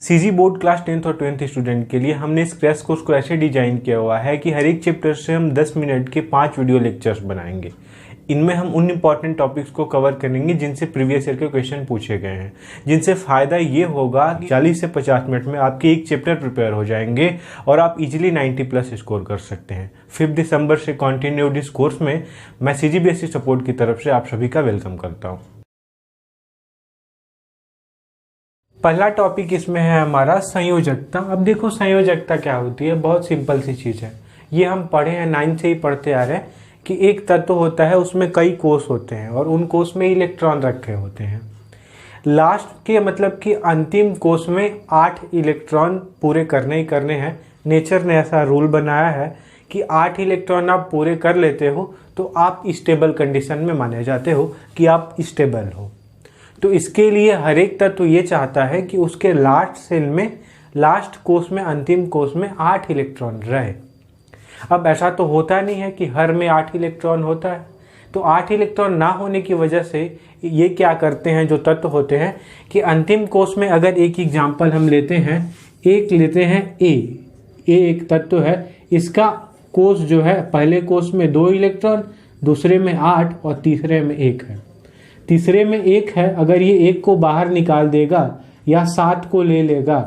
CG board class 10th और 12th student के लिए हमने इस क्रैश कोर्स को ऐसे डिजाइन किया हुआ है कि हर एक चैप्टर से हम 10 मिनट के 5 वीडियो लेक्चर्स बनाएंगे। इनमें हम उन इंपॉर्टेंट टॉपिक्स को कवर करेंगे जिनसे प्रीवियस ईयर के क्वेश्चन पूछे गए हैं, जिनसे फ़ायदा ये होगा कि 40 से 50 मिनट में आपके एक चैप्टर प्रिपेयर हो जाएंगे और आप इजीली 90+ स्कोर कर सकते हैं। 5 दिसंबर से कंटिन्यूड इस कोर्स में मैं सीजीबीएसई सपोर्ट की तरफ से आप सभी का वेलकम करता हूँ। पहला टॉपिक इसमें है हमारा संयोजकता। अब देखो संयोजकता क्या होती है, बहुत सिंपल सी चीज़ है। ये हम पढ़े हैं 9 से ही पढ़ते आ रहे हैं कि एक तत्व होता है, उसमें कई कोष होते हैं और उन कोष में इलेक्ट्रॉन रखे होते हैं। लास्ट के मतलब कि अंतिम कोष में 8 इलेक्ट्रॉन पूरे करने ही करने हैं। नेचर ने ऐसा रूल बनाया है कि 8 इलेक्ट्रॉन आप पूरे कर लेते हो तो आप स्टेबल कंडीशन में माने जाते हो कि आप स्टेबल हो। तो इसके लिए हर एक तत्व ये चाहता है कि उसके लास्ट सेल में, लास्ट कोष में, अंतिम कोष में 8 इलेक्ट्रॉन रहे। अब ऐसा तो होता नहीं है कि हर में 8 इलेक्ट्रॉन होता है, तो 8 इलेक्ट्रॉन ना होने की वजह से ये क्या करते हैं जो तत्व होते हैं कि अंतिम कोष में, अगर एक एग्जाम्पल हम लेते हैं, एक लेते हैं ए एक तत्व है, इसका कोष जो है पहले कोष में 2 इलेक्ट्रॉन, दूसरे में 8 और तीसरे में 1 है। तीसरे में 1 है, अगर ये 1 को बाहर निकाल देगा या 7 को ले लेगा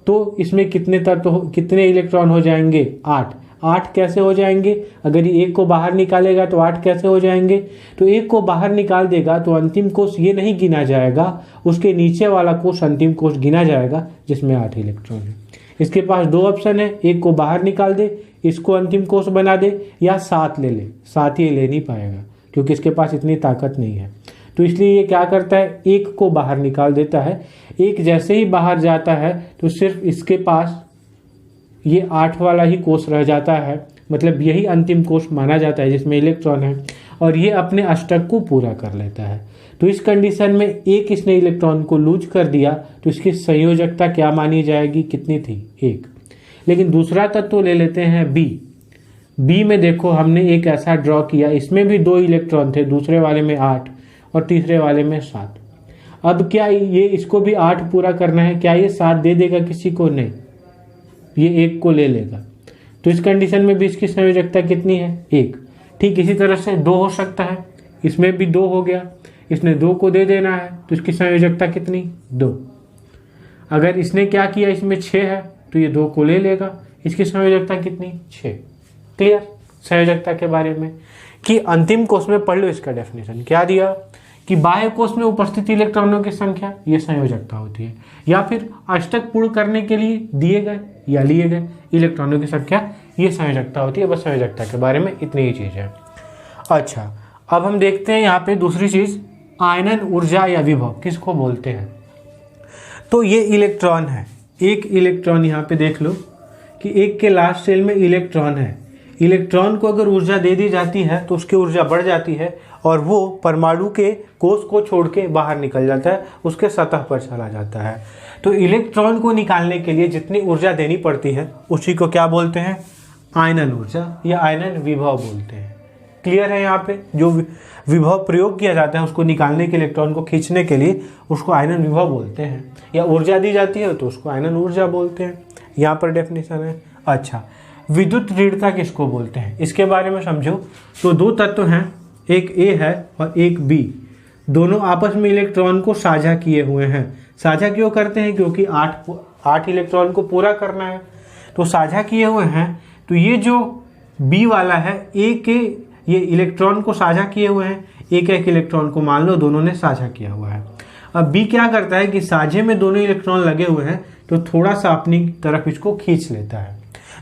तो इसमें कितने इलेक्ट्रॉन हो जाएंगे? 8। 8 कैसे हो जाएंगे? अगर ये 1 को बाहर निकालेगा तो 8 कैसे हो जाएंगे? तो 1 को बाहर निकाल देगा तो अंतिम कोष ये नहीं गिना जाएगा, उसके नीचे वाला कोष अंतिम कोष गिना जाएगा जिसमें 8 इलेक्ट्रॉन है। इसके पास 2 ऑप्शन है, 1 को बाहर निकाल दे, इसको अंतिम कोष बना दे, या 7 ले ले। 7 ये ले नहीं पाएगा क्योंकि इसके पास इतनी ताकत नहीं है। तो इसलिए ये क्या करता है, 1 को बाहर निकाल देता है। 1 जैसे ही बाहर जाता है तो सिर्फ इसके पास ये 8 वाला ही कोष रह जाता है, मतलब यही अंतिम कोष माना जाता है जिसमें इलेक्ट्रॉन है, और ये अपने अष्टक को पूरा कर लेता है। तो इस कंडीशन में एक इसने इलेक्ट्रॉन को लूज कर दिया तो इसकी संयोजकता क्या मानी जाएगी? कितनी थी? 1। लेकिन दूसरा तत्व ले लेते हैं बी में देखो हमने एक ऐसा ड्रॉ किया, इसमें भी 2 इलेक्ट्रॉन थे, दूसरे वाले में 8 और तीसरे वाले में 7। अब क्या ये इसको भी 8 पूरा करना है? क्या ये 7 दे देगा किसी को? नहीं, ये 1 को ले लेगा। तो इस कंडीशन में भी इसकी संयोजकता कितनी है? 1। ठीक इसी तरह से 2 हो सकता है, इसमें भी 2 हो गया, इसने 2 को दे देना है तो इसकी संयोजकता कितनी? 2। अगर इसने क्या किया, इसमें 6 है तो ये 2 को ले लेगा, इसकी संयोजकता कितनी? 6। क्लियर संयोजकता के बारे में? कि अंतिम कोष में पढ़ लो इसका डेफिनेशन क्या दिया कि बाह्य कोष में उपस्थित इलेक्ट्रॉनों की संख्या, ये संयोजकता होती है, या फिर अष्टक पूर्ण करने के लिए दिए गए या लिए गए इलेक्ट्रॉनों की संख्या, ये संयोजकता होती है। बस संयोजकता के बारे में इतनी ही चीज़ है। अच्छा, अब हम देखते हैं यहाँ पे दूसरी चीज़, आयनन ऊर्जा या विभव किसको बोलते हैं। तो ये इलेक्ट्रॉन है, एक इलेक्ट्रॉन यहाँ पे देख लो कि एक के लास्ट सेल में इलेक्ट्रॉन है। इलेक्ट्रॉन को अगर ऊर्जा दे दी जाती है तो उसकी ऊर्जा बढ़ जाती है और वो परमाणु के कोष को छोड़ के बाहर निकल जाता है, उसके सतह पर चला जाता है। तो इलेक्ट्रॉन को निकालने के लिए जितनी ऊर्जा देनी पड़ती है उसी को क्या बोलते हैं? आयनन ऊर्जा या आयनन विभव बोलते हैं। क्लियर है? यहाँ पे जो विभव प्रयोग किया जाता है उसको निकालने के, इलेक्ट्रॉन को खींचने के लिए, उसको आयनन विभव बोलते हैं, या ऊर्जा दी जाती है तो उसको आयनन ऊर्जा बोलते हैं। यहाँ पर डेफिनेशन है। अच्छा, विद्युत ऋणता किसको बोलते हैं, इसके बारे में समझो। तो 2 तत्व हैं, एक ए है और एक बी, दोनों आपस में इलेक्ट्रॉन को साझा किए हुए हैं। साझा क्यों करते हैं? क्योंकि 8 इलेक्ट्रॉन को पूरा करना है, तो साझा किए हुए हैं। तो ये जो बी वाला है, ए के ये इलेक्ट्रॉन को साझा किए हुए हैं, एक इलेक्ट्रॉन को मान लो दोनों ने साझा किया हुआ है। अब बी क्या करता है कि साझे में दोनों इलेक्ट्रॉन लगे हुए हैं तो थोड़ा सा अपनी तरफ इसको खींच लेता है।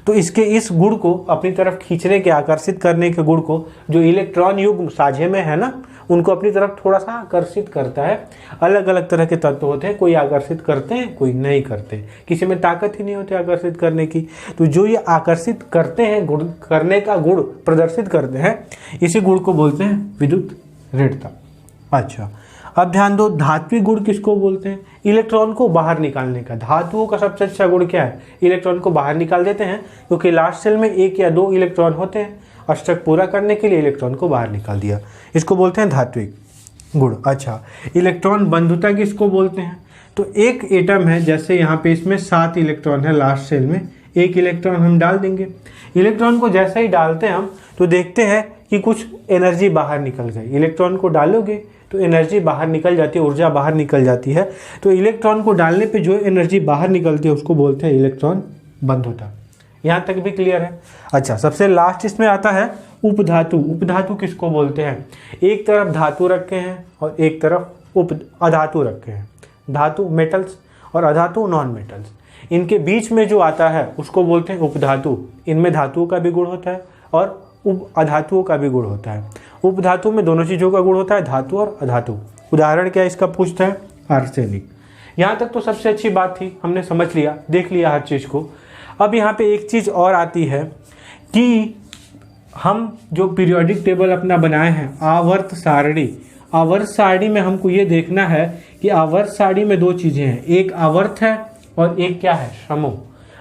तो इसके इस गुण को, अपनी तरफ खींचने के, आकर्षित करने के गुण को, जो इलेक्ट्रॉन युग्म साझे में है ना, उनको अपनी तरफ थोड़ा सा आकर्षित करता है। अलग अलग तरह के तत्व होते हैं, कोई आकर्षित करते हैं, कोई नहीं करते, किसी में ताकत ही नहीं होती आकर्षित करने की। तो जो ये आकर्षित करते हैं, गुण करने का गुण प्रदर्शित करते हैं, इसी गुण को बोलते हैं विद्युत ऋणता। अच्छा, अब ध्यान दो, धात्विक गुण किसको बोलते हैं? इलेक्ट्रॉन को बाहर निकालने का। धातुओं का सबसे अच्छा गुण क्या है? इलेक्ट्रॉन को बाहर निकाल देते हैं, क्योंकि लास्ट सेल में 1 या 2 इलेक्ट्रॉन होते हैं, अष्टक पूरा करने के लिए इलेक्ट्रॉन को बाहर निकाल दिया, इसको बोलते हैं धात्विक गुण। अच्छा, इलेक्ट्रॉन बंधुता किसको बोलते हैं? तो एक एटम है, जैसे यहाँ पे इसमें 7 इलेक्ट्रॉन है, लास्ट सेल में एक इलेक्ट्रॉन हम डाल देंगे। इलेक्ट्रॉन को जैसे ही डालते हैं हम तो देखते हैं कि कुछ एनर्जी बाहर निकल गई। इलेक्ट्रॉन को डालोगे तो एनर्जी बाहर निकल जाती है, ऊर्जा बाहर निकल जाती है। तो इलेक्ट्रॉन को डालने पे जो एनर्जी बाहर निकलती है उसको बोलते हैं इलेक्ट्रॉन बंद होता। यहाँ तक भी क्लियर है। अच्छा, सबसे लास्ट इसमें आता है उपधातु। उपधातु किसको बोलते हैं? एक तरफ धातु रखे हैं और एक तरफ अधातु रखे हैं। धातु मेटल्स और अधातु नॉन मेटल्स, इनके बीच में जो आता है उसको बोलते हैं उपधातु। इनमें धातुओं का भी गुण होता है और अधातुओं का भी गुण होता है। उपधातु में दोनों चीज़ों का गुण होता है, धातु और अधातु। उदाहरण क्या इसका पूछता है? आर्सेनिक। यहाँ तक तो सबसे अच्छी बात थी, हमने समझ लिया, देख लिया हर चीज़ को। अब यहाँ पे एक चीज़ और आती है कि हम जो पीरियोडिक टेबल अपना बनाए हैं आवर्त सारणी, आवर्त सारणी में हमको ये देखना है कि आवर्त सारणी में दो चीज़ें हैं, एक आवर्त है और एक क्या है? समूह।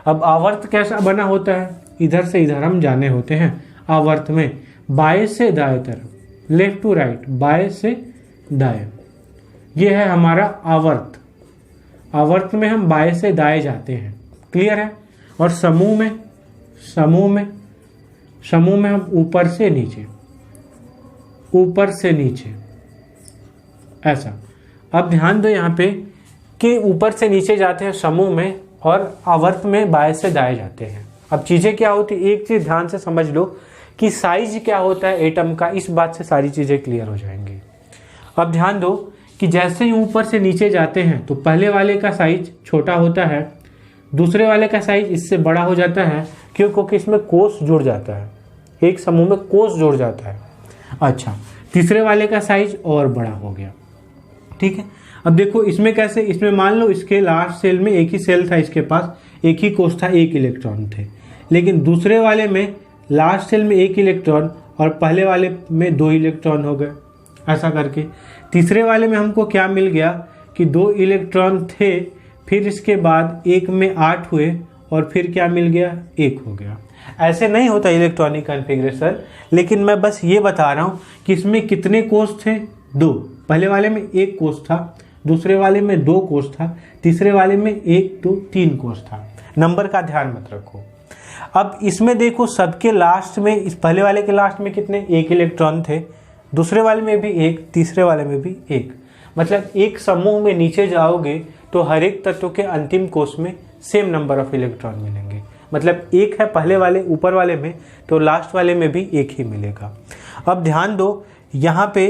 अब आवर्त कैसा बना होता है? इधर से इधर हम जाने होते हैं। आवर्त में बाएं से दाएं तरफ, लेफ्ट टू राइट, बाएं से दाएं, ये है हमारा आवर्त। आवर्त में हम बाएं से दाएं जाते हैं, क्लियर है। और समूह में हम ऊपर से नीचे, ऊपर से नीचे, ऐसा। अब ध्यान दो यहाँ पे कि ऊपर से नीचे जाते हैं समूह में और आवर्त में बाएं से दाएं जाते हैं। अब चीज़ें क्या होती, एक चीज़ ध्यान से समझ लो कि साइज क्या होता है एटम का, इस बात से सारी चीज़ें क्लियर हो जाएंगी। अब ध्यान दो कि जैसे ही ऊपर से नीचे जाते हैं तो पहले वाले का साइज छोटा होता है, दूसरे वाले का साइज इससे बड़ा हो जाता है, क्योंकि इसमें कोष जुड़ जाता है, एक समूह में कोष जुड़ जाता है। अच्छा, तीसरे वाले का साइज और बड़ा हो गया, ठीक है। अब देखो इसमें कैसे, इसमें मान लो इसके लास्ट सेल में एक ही सेल था, इसके पास एक ही कोष था, एक इलेक्ट्रॉन थे। लेकिन दूसरे वाले में लास्ट सेल में एक इलेक्ट्रॉन और पहले वाले में 2 इलेक्ट्रॉन हो गए, ऐसा करके। तीसरे वाले में हमको क्या मिल गया कि 2 इलेक्ट्रॉन थे, फिर इसके बाद एक में 8 हुए और फिर क्या मिल गया? 1 हो गया। ऐसे नहीं होता इलेक्ट्रॉनिक कॉन्फ़िगरेशन, लेकिन मैं बस ये बता रहा हूँ कि इसमें कितने कोष थे? 2। पहले वाले में 1 कोष था, दूसरे वाले में 2 कोष था, तीसरे वाले में 1 2 3 कोष था। नंबर का ध्यान मत रखो। अब इसमें देखो सबके लास्ट में, इस पहले वाले के लास्ट में कितने? 1 इलेक्ट्रॉन थे, दूसरे वाले में भी 1, तीसरे वाले में भी 1। मतलब एक समूह में नीचे जाओगे तो हर एक तत्व के अंतिम कोष में सेम नंबर ऑफ इलेक्ट्रॉन मिलेंगे। मतलब 1 है पहले वाले ऊपर वाले में, तो लास्ट वाले में भी 1 ही मिलेगा। अब ध्यान दो यहाँ पे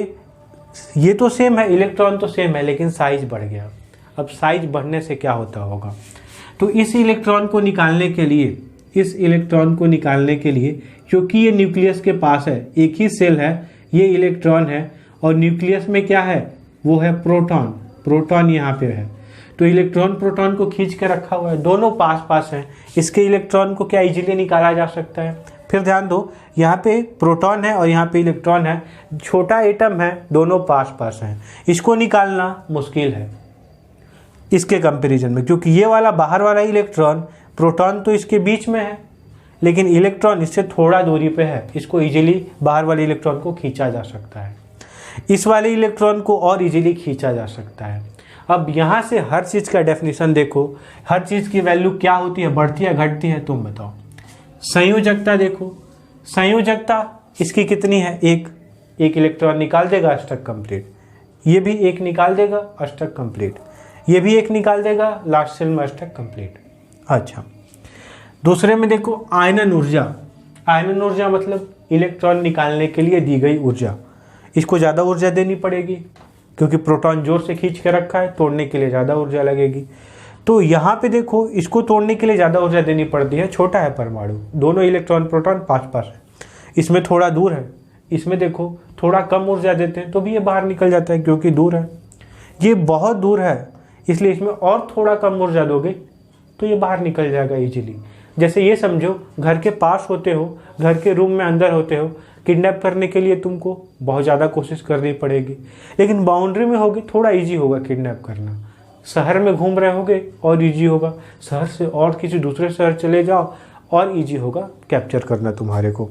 ये तो सेम है, इलेक्ट्रॉन तो सेम है, लेकिन साइज बढ़ गया। अब साइज बढ़ने से क्या होता होगा? तो इस इलेक्ट्रॉन को निकालने के लिए, क्योंकि ये न्यूक्लियस के पास है, एक ही सेल है, ये इलेक्ट्रॉन है और न्यूक्लियस में क्या है? वो है प्रोटॉन। प्रोटॉन यहाँ पे है, तो इलेक्ट्रॉन प्रोटॉन को खींच के रखा हुआ है, दोनों पास पास हैं। इसके इलेक्ट्रॉन को क्या इजीली निकाला जा सकता है? फिर ध्यान दो, यहाँ पे प्रोटॉन है और यहाँ पे इलेक्ट्रॉन है, छोटा एटम है, दोनों पास पास हैं। इसको निकालना मुश्किल है इसके कंपैरिजन में, क्योंकि ये वाला बाहर वाला इलेक्ट्रॉन, प्रोटॉन तो इसके बीच में है, लेकिन इलेक्ट्रॉन इससे थोड़ा दूरी पे है, इसको इजीली बाहर वाले इलेक्ट्रॉन को खींचा जा सकता है, इस वाले इलेक्ट्रॉन को और इजीली खींचा जा सकता है। अब यहाँ से हर चीज़ का डेफिनेशन देखो, हर चीज़ की वैल्यू क्या होती है, बढ़ती है घटती है, तुम बताओ। संयोजकता देखो, संयोजकता इसकी कितनी है? 1 इलेक्ट्रॉन निकाल देगा, अष्टक कंप्लीट। ये भी 1 निकाल देगा, अष्टक कंप्लीट। ये भी 1 निकाल देगा, लास्ट सेल में अष्टक कंप्लीट। अच्छा, दूसरे में देखो आयनन ऊर्जा। आयनन ऊर्जा मतलब इलेक्ट्रॉन निकालने के लिए दी गई ऊर्जा। इसको ज़्यादा ऊर्जा देनी पड़ेगी क्योंकि प्रोटॉन जोर से खींच के रखा है, तोड़ने के लिए ज़्यादा ऊर्जा लगेगी। तो यहाँ पे देखो इसको तोड़ने के लिए ज़्यादा ऊर्जा देनी पड़ती है, छोटा है परमाणु, दोनों इलेक्ट्रॉन प्रोटॉन पास पास है, इसमें थोड़ा दूर है। इसमें देखो थोड़ा कम ऊर्जा देते हैं तो भी ये बाहर निकल जाता है क्योंकि दूर है। ये बहुत दूर है, इसलिए इसमें और थोड़ा कम ऊर्जा दोगे तो ये बाहर निकल जाएगा इजीली। जैसे ये समझो घर के पास होते हो, घर के रूम में अंदर होते हो, किडनैप करने के लिए तुमको बहुत ज़्यादा कोशिश करनी पड़ेगी, लेकिन बाउंड्री में होगे थोड़ा इजी होगा किडनैप करना। शहर में घूम रहे होगे और इजी होगा, शहर से और किसी दूसरे शहर चले जाओ और इजी होगा कैप्चर करना तुम्हारे को।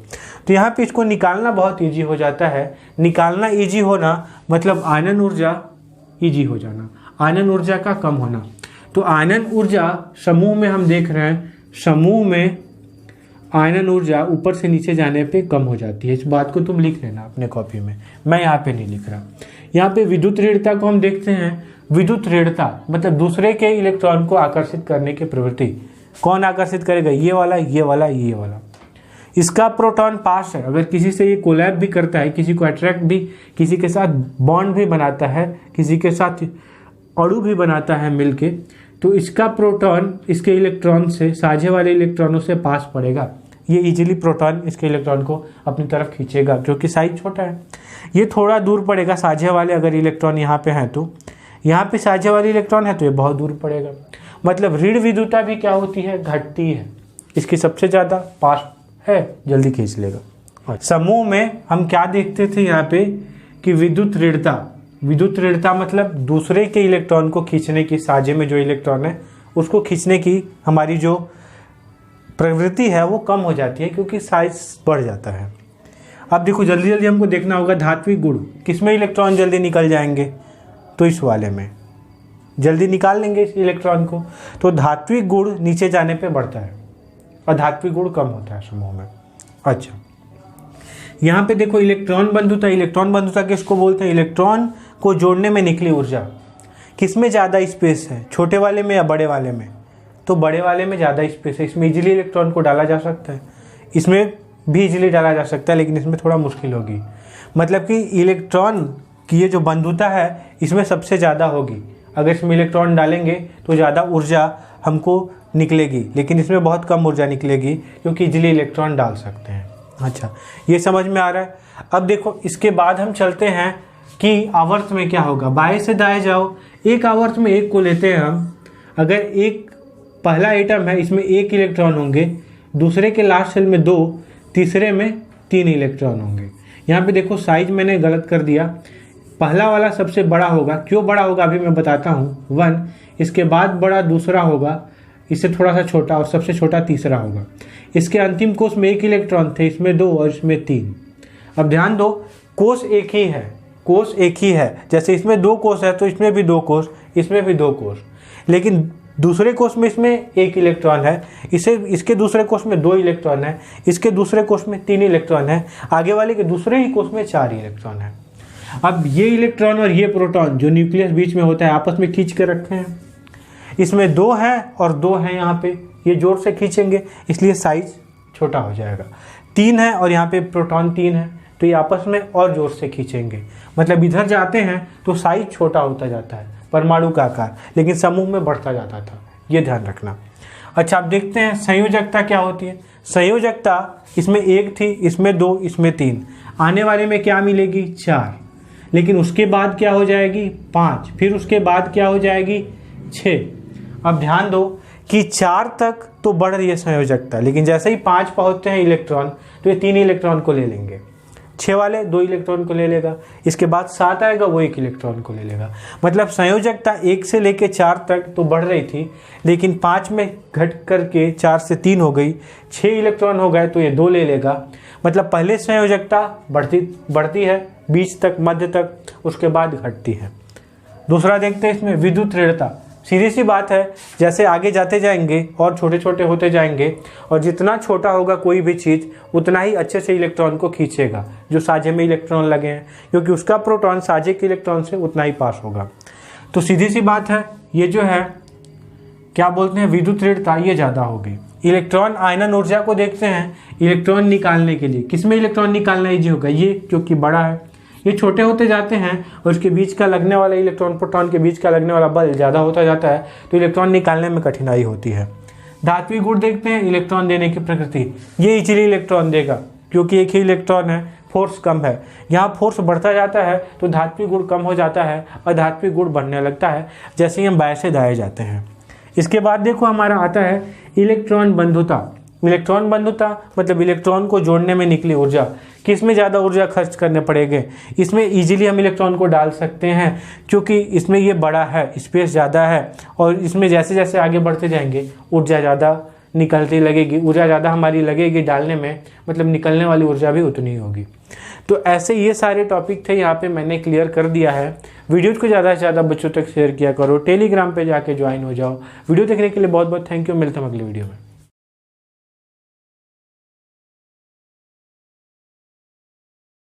तो यहाँ पे इसको निकालना बहुत इजी हो जाता है। निकालना इजी होना मतलब आयनन ऊर्जा इजी हो जाना। आयनन ऊर्जा का कम होना। तो आयनन ऊर्जा समूह में हम देख रहे हैं, समूह में आयनन ऊर्जा ऊपर से नीचे जाने पे कम हो जाती है। इस बात को तुम लिख लेना अपने कॉपी में, मैं यहाँ पे नहीं लिख रहा। यहाँ पे विद्युत ऋणता को हम देखते हैं, विद्युत ऋणता मतलब दूसरे के इलेक्ट्रॉन को आकर्षित करने की प्रवृत्ति। कौन आकर्षित करेगा? ये वाला, ये वाला, ये वाला। इसका प्रोटॉन पास है, अगर किसी से ये कोलैब भी करता है, किसी को अट्रैक्ट भी, किसी के साथ बॉन्ड भी बनाता है, किसी के साथ अणु भी बनाता है मिलके, तो इसका प्रोटॉन इसके इलेक्ट्रॉन से, साझे वाले इलेक्ट्रॉनों से पास पड़ेगा। ये इजीली प्रोटॉन इसके इलेक्ट्रॉन को अपनी तरफ खींचेगा क्योंकि साइज छोटा है। ये थोड़ा दूर पड़ेगा साझे वाले, अगर इलेक्ट्रॉन यहाँ पे हैं तो यहाँ पे साझे वाले इलेक्ट्रॉन है तो ये बहुत दूर पड़ेगा। मतलब ऋण विद्युता भी क्या होती है? घटती है। इसकी सबसे ज़्यादा पास है, जल्दी खींच लेगा। समूह में हम क्या देखते थे यहाँ पे कि विद्युत ऋणता, विद्युत ऋणता मतलब दूसरे के इलेक्ट्रॉन को खींचने की, साझे में जो इलेक्ट्रॉन है उसको खींचने की हमारी जो प्रवृत्ति है वो कम हो जाती है क्योंकि साइज बढ़ जाता है। अब देखो जल्दी जल्दी हमको देखना होगा धात्विक गुण, किसमें इलेक्ट्रॉन जल्दी निकल जाएंगे? तो इस वाले में जल्दी निकाल लेंगे इस इलेक्ट्रॉन को। तो धात्विक गुण नीचे जाने पे बढ़ता है और धात्विक गुण कम होता है समूह में। अच्छा, यहाँ पे देखो इलेक्ट्रॉन बंधुता, इलेक्ट्रॉन बंधुता किसको बोलते हैं? इलेक्ट्रॉन को जोड़ने में निकली ऊर्जा। किसमें ज़्यादा स्पेस है, छोटे वाले में या बड़े वाले में? तो बड़े वाले में ज़्यादा स्पेस है, इसमें इजीली इलेक्ट्रॉन को डाला जा सकता है, इसमें भी इजीली डाला जा सकता है, लेकिन इसमें थोड़ा मुश्किल होगी। मतलब कि इलेक्ट्रॉन की ये जो बंधुता है इसमें सबसे ज़्यादा होगी। अगर इसमें इलेक्ट्रॉन डालेंगे तो ज़्यादा ऊर्जा हमको निकलेगी, लेकिन इसमें बहुत कम ऊर्जा निकलेगी क्योंकि इजीली इलेक्ट्रॉन डाल सकते हैं। अच्छा, ये समझ में आ रहा है। अब देखो इसके बाद हम चलते हैं कि आवर्त में क्या होगा। बाएं से दाएं जाओ, एक आवर्त में एक को लेते हैं हम। अगर एक पहला एटम है, इसमें एक इलेक्ट्रॉन होंगे, दूसरे के लास्ट शेल में 2, तीसरे में 3 इलेक्ट्रॉन होंगे। यहाँ पे देखो साइज मैंने गलत कर दिया, पहला वाला सबसे बड़ा होगा। क्यों बड़ा होगा अभी मैं बताता हूँ। 1, इसके बाद बड़ा दूसरा होगा, इससे थोड़ा सा छोटा, और सबसे छोटा तीसरा होगा। इसके अंतिम कोष में 1 इलेक्ट्रॉन थे, इसमें 2 और इसमें 3। अब ध्यान दो, कोष एक ही है, कोष एक ही है। जैसे इसमें 2 कोष है तो इसमें भी 2 कोष, इसमें भी 2 कोष, लेकिन दूसरे कोष में इसमें 1 इलेक्ट्रॉन है, इसके दूसरे कोष में 2 इलेक्ट्रॉन है, इसके दूसरे कोष में 3 इलेक्ट्रॉन है, आगे वाले के दूसरे ही कोष में 4 इलेक्ट्रॉन है। अब ये इलेक्ट्रॉन और ये प्रोटॉन जो न्यूक्लियस बीच में होता है आपस में खींच के रखे हैं। इसमें 2 है और 2 है, यहाँ पे ये जोर से खींचेंगे इसलिए साइज छोटा हो जाएगा। 3 है और यहाँ पे प्रोटॉन 3 है तो ये आपस में और जोर से खींचेंगे। मतलब इधर जाते हैं तो साइज छोटा होता जाता है, परमाणु का आकार, लेकिन समूह में बढ़ता जाता था, ये ध्यान रखना। अच्छा, अब देखते हैं संयोजकता क्या होती है। संयोजकता, इसमें 1 थी, इसमें 2, इसमें 3, आने वाले में क्या मिलेगी? 4, लेकिन उसके बाद क्या हो जाएगी? 5, फिर उसके बाद क्या हो जाएगी? 6। अब ध्यान दो कि 4 तक तो बढ़ रही है संयोजकता, लेकिन जैसे ही 5 पहुँचते हैं इलेक्ट्रॉन तो ये 3 इलेक्ट्रॉन को ले लेंगे, 6 वाले 2 इलेक्ट्रॉन को ले लेगा, इसके बाद 7 आएगा वो 1 इलेक्ट्रॉन को ले लेगा। मतलब संयोजकता 1 से लेके 4 तक तो बढ़ रही थी, लेकिन 5 में घट करके 4 से 3 हो गई, 6 इलेक्ट्रॉन हो गए तो ये 2 ले लेगा। मतलब पहले संयोजकता बढ़ती है बीच तक, मध्य तक, उसके बाद घटती है। दूसरा देखते हैं इसमें विद्युत ऋणता। सीधी सी बात है, जैसे आगे जाते जाएंगे और छोटे छोटे होते जाएंगे, और जितना छोटा होगा कोई भी चीज़ उतना ही अच्छे से इलेक्ट्रॉन को खींचेगा जो साझे में इलेक्ट्रॉन लगे हैं, क्योंकि उसका प्रोटॉन साझे के इलेक्ट्रॉन से उतना ही पास होगा। तो सीधी सी बात है, ये जो है क्या बोलते हैं, विद्युत ऋणता, ये ज़्यादा होगी। इलेक्ट्रॉन आयनन ऊर्जा को देखते हैं इलेक्ट्रॉन निकालने के लिए। किसमें इलेक्ट्रॉन निकालना ईजी होगा? ये, क्योंकि बड़ा है। ये छोटे होते जाते हैं और उसके बीच का लगने वाला इलेक्ट्रॉन प्रोटॉन के बीच का लगने वाला बल ज़्यादा होता जाता है, तो इलेक्ट्रॉन निकालने में कठिनाई होती है। धात्विक गुण देखते हैं, इलेक्ट्रॉन देने की प्रकृति। ये इजीली इलेक्ट्रॉन देगा क्योंकि एक ही इलेक्ट्रॉन है, फोर्स कम है। यहाँ फोर्स बढ़ता जाता है तो धात्विक गुण कम हो जाता है और धात्विक गुण बढ़ने लगता है जैसे ही हम बाएं से दाएं जाते हैं। इसके बाद देखो हमारा आता है इलेक्ट्रॉन बंधुता। इलेक्ट्रॉन बंधुता मतलब इलेक्ट्रॉन को जोड़ने में निकली ऊर्जा। किस में ज़्यादा ऊर्जा खर्च करने पड़ेंगे? इसमें इजीली हम इलेक्ट्रॉन को डाल सकते हैं क्योंकि इसमें ये बड़ा है, स्पेस ज़्यादा है, और इसमें जैसे जैसे आगे बढ़ते जाएंगे ऊर्जा ज़्यादा निकलती लगेगी, ऊर्जा ज़्यादा हमारी लगेगी डालने में, मतलब निकलने वाली ऊर्जा भी उतनी ही होगी। तो ऐसे ये सारे टॉपिक थे, यहाँ पे मैंने क्लियर कर दिया है। वीडियो को ज़्यादा से ज़्यादा बच्चों तक शेयर किया करो, टेलीग्राम पे जाके ज्वाइन हो जाओ। वीडियो देखने के लिए बहुत बहुत थैंक यू, मिलता हूँ अगले वीडियो में।